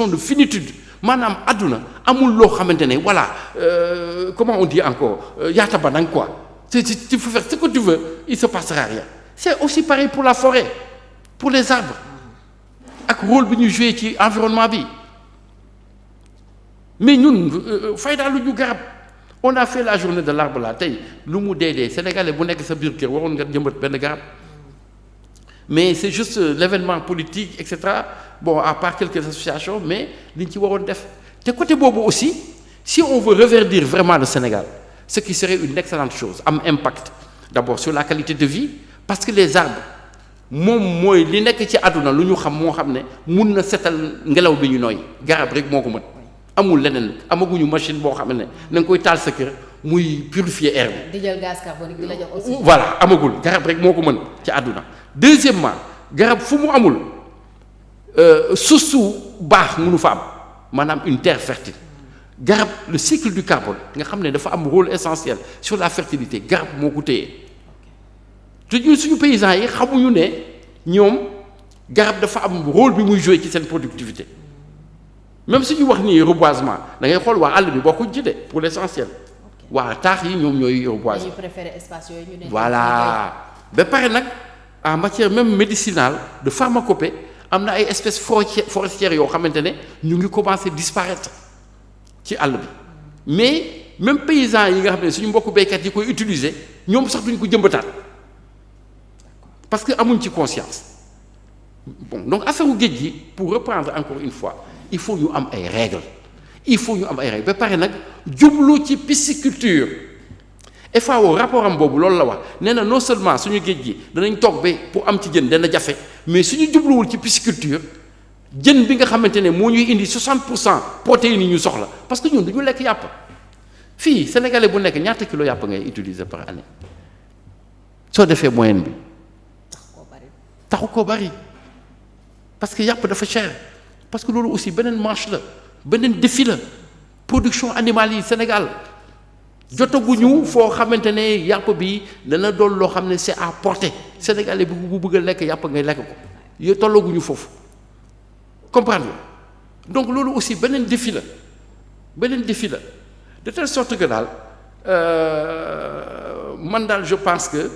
notion de finitude maanaam àdduna amul loo xamante ne voilà comment on dit encore yaata ba nang quoi tu peux faire ce que tu veux il se passera rien c'est aussi pareil pour la forêt pour les arbres ak rôle bi ñu joué ci environnement bi mais ñun fayda lu ñu garab on a fait la journée de l'arbre là tey lu mu dee sénégalais bu nekk sa biir kër waroon nga jëmbat benn garab mais c'est juste l'événement politique et cetera bon à part quelques associations mais li ñu ci waroon def te côté boobu aussi si on veut reverdir vraiment le Sénégal ce qui serait une excellente chose am impact d'abord sur la qualité de vie parce que les arbres moom mooy li nekk ci àdduna lu ñu xam moo xam ne mun na setal ngelaw bi ñu nooy garab rek moo ko mën amul leneen amaguñu machine boo xam ne na nga koy taal sa kër muy purifier air bi. di jël gaz carbonique di la jox aussi. voilà amagul garab rek moo ko mën ci àdduna deuxièmement garab fu mu amul suuf su baax mënu fa am maanaam une terre fertile garab le cycle du carbone nga xam ne dafa am rôle essentiel sur la fertilité garab moo ko téye te ñun suñu paysans yi xamuñu ne ñoom garab dafa am rôle bi muy jouer ci seen productivité même suñu wax nii reboisement da ngay xool waa àll bi bokkuñ ci de pour l'essentiel waa taax yi ñoom ñooy reboiser. dañuy préférer espace yooyu ñu ne. voilà ba pare nag en matière même médicinale de pharmacopée am na ay espèces forestières yoo xamante ne ñu ngi commencer disparaître ci àll bi mais même paysans yi nga xam ne suñu mbokku béykat yi koy utiliser ñoom sax duñ ko jëmbataat parce que amuñ ci conscience bon donc affaire u géej gi pour reprendre encore une fois il faut ñu am ay règles ba pare nag jublu ci pisciculture FAO rapport am boobu loolu la wax nee na non seulement suñu géej gi danañ toog ba pour am ci jën dana jafe mais suñu jubluwul ci pisciculture jën bi nga xamante ne moo ñuy indi 60% protéines yi ñu soxla parce que ñun duñu lekk yàpp fii sénégalais bu nekk ñaata kilo yàpp ngay utiliser par année soo defee moyenne bi taxu koo bari parce que yàpp dafa cher parce que loolu aussi beneen manche la beneen défi la production animale yi Sénégal jotaguñu foo xamante ne yàpp bi dana doon loo xam ne c'est à portée sénégalais bi bu bëgg a lekk yàpp ngay lekk ko yow tollaguñu foofu comprendre donc loolu aussi beneen défi la de telle sorte que daal man daal je pense que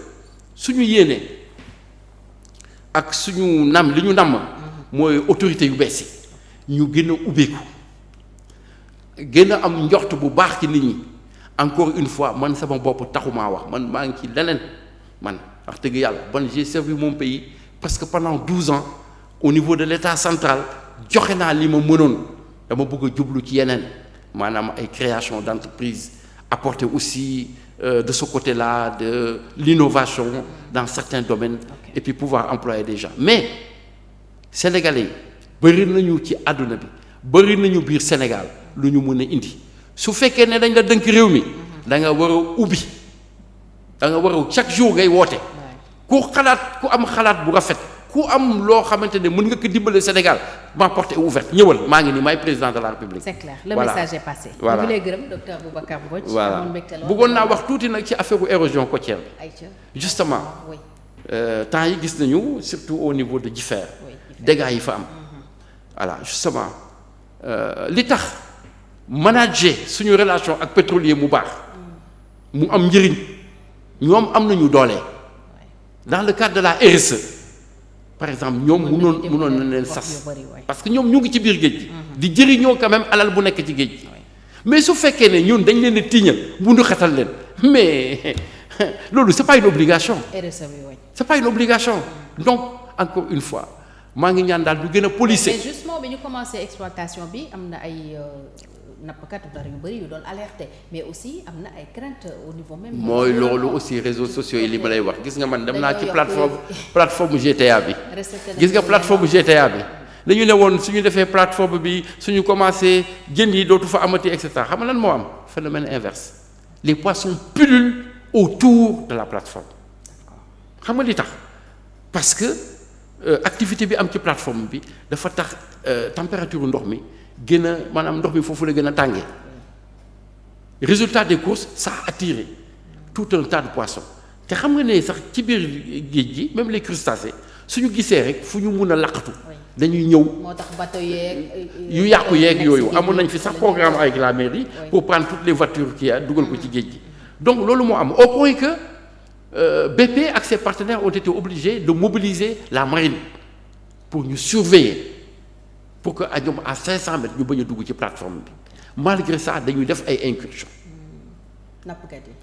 suñu yéene ak suñu li ñu namm mooy autorité yu bees yi ñu gën a ubbeeku gën a am njort bu baax ci nit ñi encore une fois man sama bopp taxumaa wax man maa ngi ci leneen man wax dëgg yàlla man j'ai servi mon pays parce que pendant 12 ans au niveau de l'État central joxe naa li ma mënoon dama bëgg a jublu ci yeneen maanaam ay création d'entreprise apporter aussi de ce côté-là de l'innovation dans certains domaines et puis pouvoir employer des gens mais sénégalais yi bëri nañu ci àdduna bi bëri nañu biir Sénégal lu ñu mën a indi su fekkee ne dañ la dënk réew mi da nga war a ubbi da nga war a chaque jour ngay woote ku am xalaat bu rafet ku am loo xamante ne mën nga ko dimbale Sénégal ma porte est ouverte ñëwal maa ngi nii maay président de la République. c'est clair le message est passé. voilà ñu ngi lay gërëm docteur Boubacar Mbodj. voilà bëggoon naa wax tuuti nag ci affaire érosion côtière bi. justement temps yi gis nañu surtout au niveau de Jifeer. dégâts yi fa am. voilà justement li tax manager suñu relation ak pétrolier mu baax mu am njëriñ ñoom am nañu doole dans le cadre de la RSE par exemple ñoom mënoon na leen sas parce que ñoom ñu ngi ci biir géej gi di jëriñoo quand même alal bu nekk ci géej gi mais su fekkee ne ñun dañ leen a tiiñal bundu xatal leen mais loolu c'est pas une obligation c'est pas une obligation donc encore une fois maa ngi ñaan daal du gën a policé. mais justement bi ñu commencé exploitation bi am na ay nappkat yu bëri yu doon alerté mais aussi am na ay craintes au niveau même. mooy loolu aussi réseaux sociaux yi li ma lay wax gis nga man dem naa ci plateforme GTA bi. gis nga plateforme GTA bi. dañu ne woon suñu defee plateforme bi suñu commencé jën yi dootu fa amati et cetera xam nga lan moo am phénomène inverse les poissons pullulent autour de la plateforme xam nga li tax parce que. activité bi am ci plateforme bi dafa tax température ndox mi gën a maanaam ndox mi foofu la gën a tàngee résultat des courses ça a attiré tout un tas de poissons te xam nga ne sax ci biir géej gi même les crustacés suñu gisee rek fu ñu mun a laqatu dañuy ñëw. moo tax bateau yeeg yu yàqu yeeg yooyu amoon nañ fi sax programme avec la mairie pour prendre toutes les voitures qui a dugal ko ci géej gi. donc loolu moo am au point que BP ak ses partenaires ont été obligés de mobiliser la marine pour ñu surveiller pour que ñoom à 500 mètres ñu bañ a dugg ci plateforme bi malgré ça dañuy def ay incursions.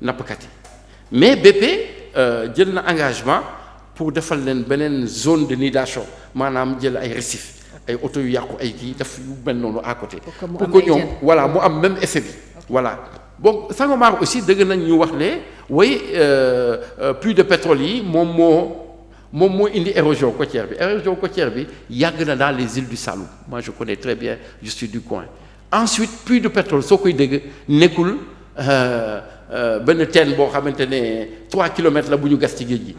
nappkat yi mais BP jël na engagement pour defal leen beneen zone de nidation maanaam jël ay récifs ay oto yu yàqu ay kii def yu mel noonu à côté. pour que ñoom voilà mu am même effet bi. voilà bon Sangomar aussi dëgg nañ ñu wax ne way puits de pétrole yi moom moo indi érosion côtière bi yàgg na dans les îles du Saloum moi je connais très bien je suis du coin. ensuite puits de pétrole soo koy dégg nekkul benn teen boo xamante ne 3 kilomètres la bu ñu gas ci géej gi.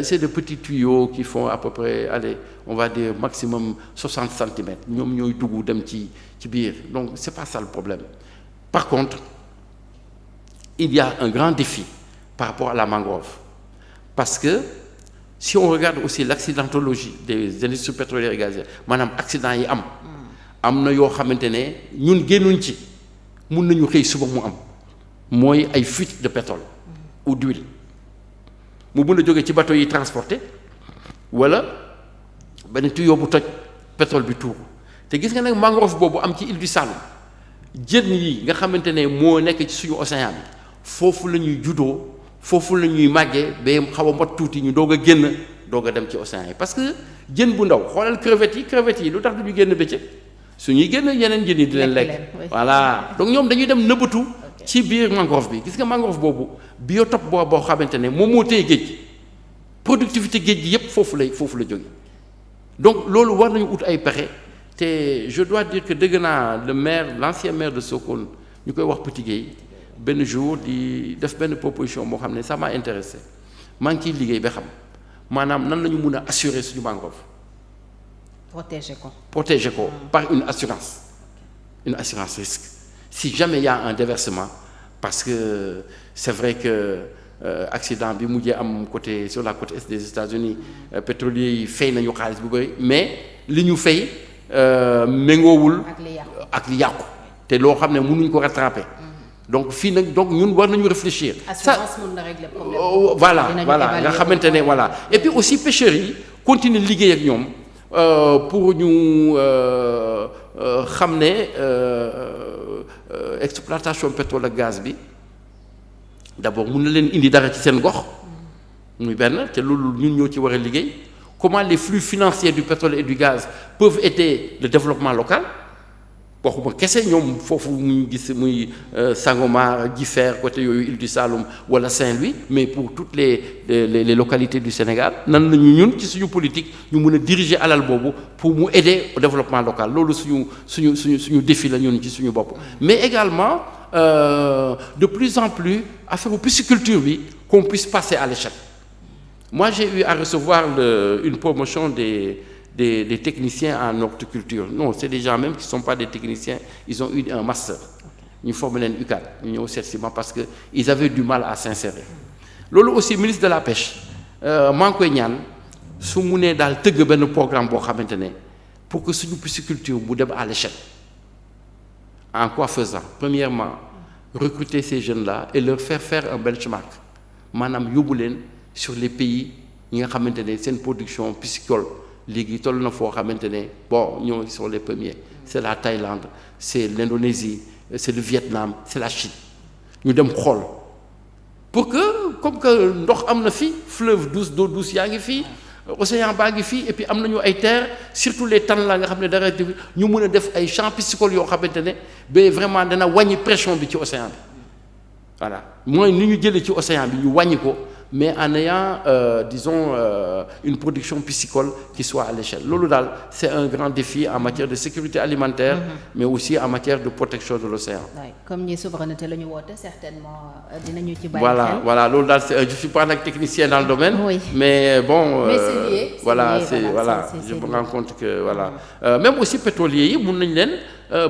C'est de petits tuyaux qui font à peu près allez on va dire maximum 60 centimètres ñoom ñooy dugg dem ci biir donc c'est pas ça le problème. Par contre il y a un grand défi par rapport à la mangrove parce que si on regarde aussi l'accidentologie des industries pétrolières et gazières maanaam accident yi am na yoo xamante ne ñun génnuñ ci mun nañu xëy suba mu am mooy ay fuite de pétrole ou d'huile mu mën a jóge ci bateau yi transporté wala benn tuyau bu toj pétrole bi tuuru te gis nga nag mangrove boobu am ci île du Saloum jën yi nga xamante ne moo nekk ci suñu océan bi foofu la ñuy juddoo foofu la ñuy màggee ba xaw a mot tuuti ñu doog a génn doog a dem ci océan yi parce que jën bu ndaw xoolal crevettes yi lu tax du ñu génn bëccëg suñuy génn yeneen jën yi di leen lekk voilà donc ñoom dañuy dem nëbbatu ci biir mangrove bi gis nga mangrove boobu biotope boo xamante ne moom moo téye géej gi productivité géej gi yépp foofu la jóge donc loolu war nañu ut ay pexe te je dois dire que dégg naa l'ancien maire de Sokone ñu koy wax Petit Gueye benn jour di def benn proposition moo xam ne ça m'a intéressé maa ngi ciy liggéey ba xam maanaam nan la ñu mun a assurer suñu mangrove protéger ko par une assurance risque si jamais il y a un déversement parce que c'est vrai que accident bi mujjee am sur la côte est des États-Unis pétroliers yi fay nañu xaalis bu bëri mais li ñu fay méngoowul ak li yàqu te loo xam ne mënuñ ko rattraper donc fii nag donc ñun war nañu réfléchir. assurance mën na régler problème. voilà nga xamante ne voilà et puis aussi pêcheurs yi continuer liggéey ak ñoom pour ñu xam ne exploitation pétrole ak gaz bi d'abord mun na leen indi dara ci seen gox muy benn te loolu ñun ñoo ci war a liggéey comment les flux financiers du pétrole et du gaz peuvent aider le développement local waxuma kese ñoom foofu muy gis muy Sangomar Jifeer côté yooyu île du Saloum wala Saint-Louis mais pour toutes les localités du Sénégal nan lañu ñun ci suñu politique ñu mën a diriger alal boobu pour mu aider au développement local loolu suñu défi la ñun ci suñu bopp mais également de plus en plus affaire pisciculture bi qu'on puisse passer à l'échelle. Moi j'ai eu à recevoir une promotion des techniciens en horticulture non c'est des gens même qui sont pas des techniciens ils ont eu un master ñu formé leen UCAD ñu ñëw seet si ma parce que ils avaient du mal à s'insérer loolu aussi ministre de la pêche maa ngi koy ñaan su mu nee daal tëgg benn programme boo xamante ne pour que suñu pisciculture bu dem à l'échelle en quoi faisant premièrement recruter ces jeunes-là et leur faire un benchmark maanaam yóbbu leen sur les pays yi nga xamante ne seen production piscicole léegi toll na foo xamante ne bon ñoo sont les premiers c'est la Thaïlande c'est l'Indonésie c'est le Vietnam c'est la Chine ñu dem xool pour que comme que ndox am na fi fleuve douce d'eau douce yaa ngi fii océan baa ngi fii et puis am nañu ay terres surtout les tanla nga xam ne dara ñu mën a def ay champs piscicoles yoo xamante ne ba vraiment dana wàññi pression bi ci océan bi voilà mooy ni ñu jëlee ci océan bi ñu wàññi ko mais en ayant disons une production piscicole qui soit à l'échelle loolu daal c'est un grand défi en matière de sécurité alimentaire mais aussi en matière de protection de l'océan. Oui, comme ñi souveraineté la ñu woote certainement dinañu ci bàyyi xel. voilà loolu daal c'est je suis pas nag technicien dans le domaine. Oui. mais bon. mais c'est lié. Je me rends compte que voilà même aussi pétroliers yi mun nañ leen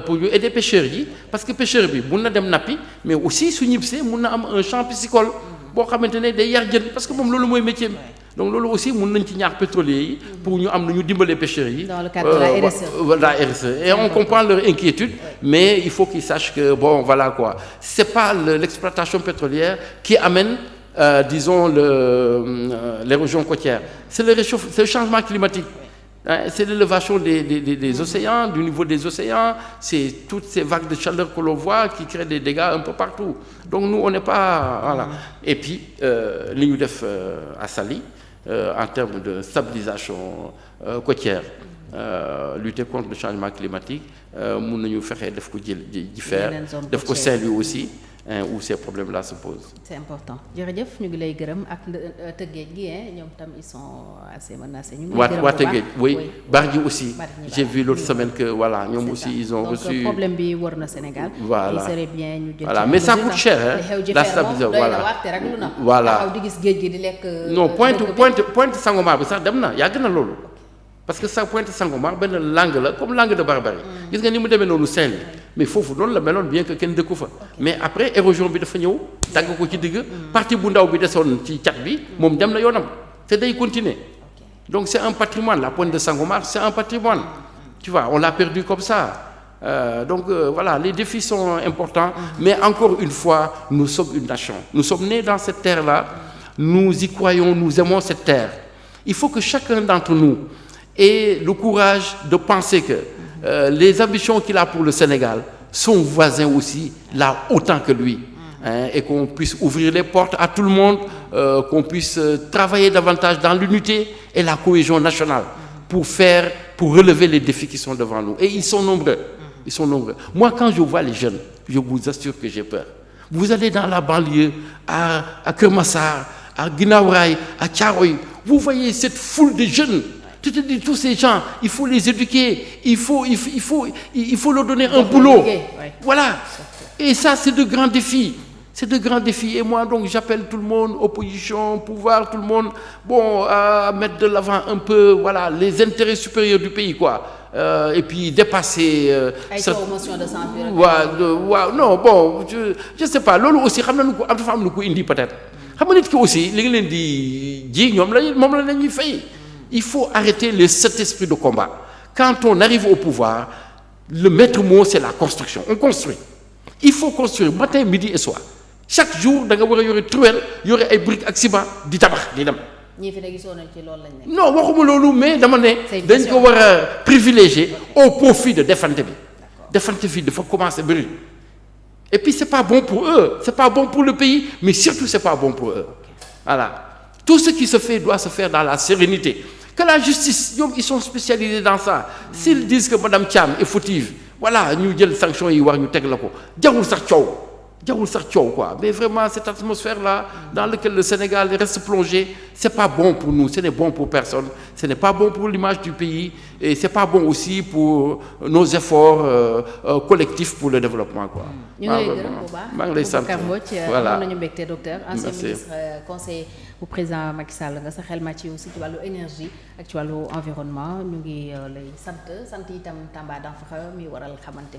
pour ñu aider pêcheurs yi parce que pêcheur bi mun na dem nappi mais aussi su ñibbisee mun na am un champ piscicole. boo xamante ne day yar jën parce que moom loolu mooy métier donc loolu aussi mën nañ ci ñaax pétroliers yi pour ñu am na ñu dimbalee pêcheurs yi. dans le cadre de la RSE. Et on comprend leur inquiétude, mais il faut qu'ils sachent que bon voilà quoi, c'est pas l'exploitation pétrolière qui amène disons l'érosion côtière, c'est le changement climatique. C'est l'élévation des océans, du niveau des océans, c'est toutes ces vagues de chaleur que l'on voit qui créent des dégâts un peu partout. Donc nous, on n'est pas... Voilà. Et puis, li ñu def à Saly, en termes de stabilisation côtière, lutter contre le changement climatique, mun nañu fexe def ko Jifeer, def ko Saint-Louis aussi, où ces problèmes-là se posent. C'est important jërëjëf ñu ngi lay gërëm ak Tëngéej gi ñoom tam ils sont assez menacés. ñu ngi lay gërëm waa Tëngéej oui Bargny aussi. j'ai vu l'autre semaine que voilà ñoom aussi ils ont reçu. donc problème bi wër na Sénégal. voilà il serait bien ñu jël. voilà mais ça coûte cher la stabilisation voilà taxaw di gis géej gi di lekk. non Pointe Sangomar bi sax dem na yàgg na loolu. parce que ça Pointe Sangomar benn langue la comme langue de Barbarie. gis nga ni mu demee noonu Saint-Louis mais foofu noonu la meloon bien que kenn dëkku fa. mais après érosion bi dafa ñëw dagg ko ci digg. partie bu ndaw bi desoon ci cat bi moom dem na yoonam te day continuer. donc c'est un patrimoine la Pointe de Sangomar c'est un patrimoine. tu vois on l'a perdu comme ça. Donc voilà les défis sont importants. mais encore une fois nous sommes une nation. nous sommes nés dans cette terre-là. nous y croyons nous aimons cette terre. il faut que chacun d'entre nous ait le courage de penser que les ambitions qu'il a pour le Sénégal, son voisin aussi l'a autant que lui. Et qu'on puisse ouvrir les portes à tout le monde, qu'on puisse travailler davantage dans l'unité et la cohésion nationale pour relever les défis qui sont devant nous. Et ils sont nombreux. Ils sont nombreux. Moi, quand je vois les jeunes, je vous assure que j'ai peur. Vous allez dans la banlieue, à Keur Massar, à Guinaw Rail, à Thiaroye, vous voyez cette foule de jeunes. Tu te dis, tous ces gens, il faut les éduquer, il faut leur donner un boulot. Voilà. Et ça, c'est de grands défis. C'est de grands défis. Et moi, donc, j'appelle tout le monde, opposition, pouvoir, tout le monde, bon, à mettre de l'avant un peu, voilà, les intérêts supérieurs du pays, quoi. Et puis dépasser. Motion de censure. Non, bon, je sais pas. Lolo aussi, xam na lu ko am dafa am lu ko indi peut-être. Xam nga nit ki aussi li nga leen di ji ñoom la ñuy fay. Il faut arrêter cet esprit de combat. Quand on arrive au pouvoir, le maître mot, c'est la construction. On construit. Il faut construire matin, midi et soir. Chaque jour, da nga war a yore truelle, yore ay briques ak ciment di tabax di dem. ñi fi ne gisoon nañ ci loolu lañ nekk. non waxuma loolu mais dama ne. dañ ko war a privilégier au profit de defante bi. defante bi dafa commencer bëri. Et puis c'est pas bon pour eux, c'est pas bon pour le pays, mais surtout c'est pas bon pour eux. Voilà. Tout ce qui se fait doit se faire dans la sérénité. Que la justice, ils sont spécialisés dans ça. S'ils disent que Madame Thiam est fautive, voilà, ñu jël sanction yi war ñu teg la ko jarul sax coow quoi. Mais vraiment cette atmosphère-là dans laquelle le Sénégal reste plongé, c'est pas bon pour nous, ce n'est bon pour personne, ce n'est pas bon pour l'image du pays et c'est pas bon aussi pour nos efforts collectifs pour le développement quoi. ñu ngi lay gërëm bu baax maa ngi lay sant voilà am nañu mbégte docteur ancien ministre conseiller bu président Macky Sall nga sa xel màcc aussi ci wàllu énergie ak ci wàllu environnement ñu ngi lay sant itam Tamba Danfakha mi waral xamante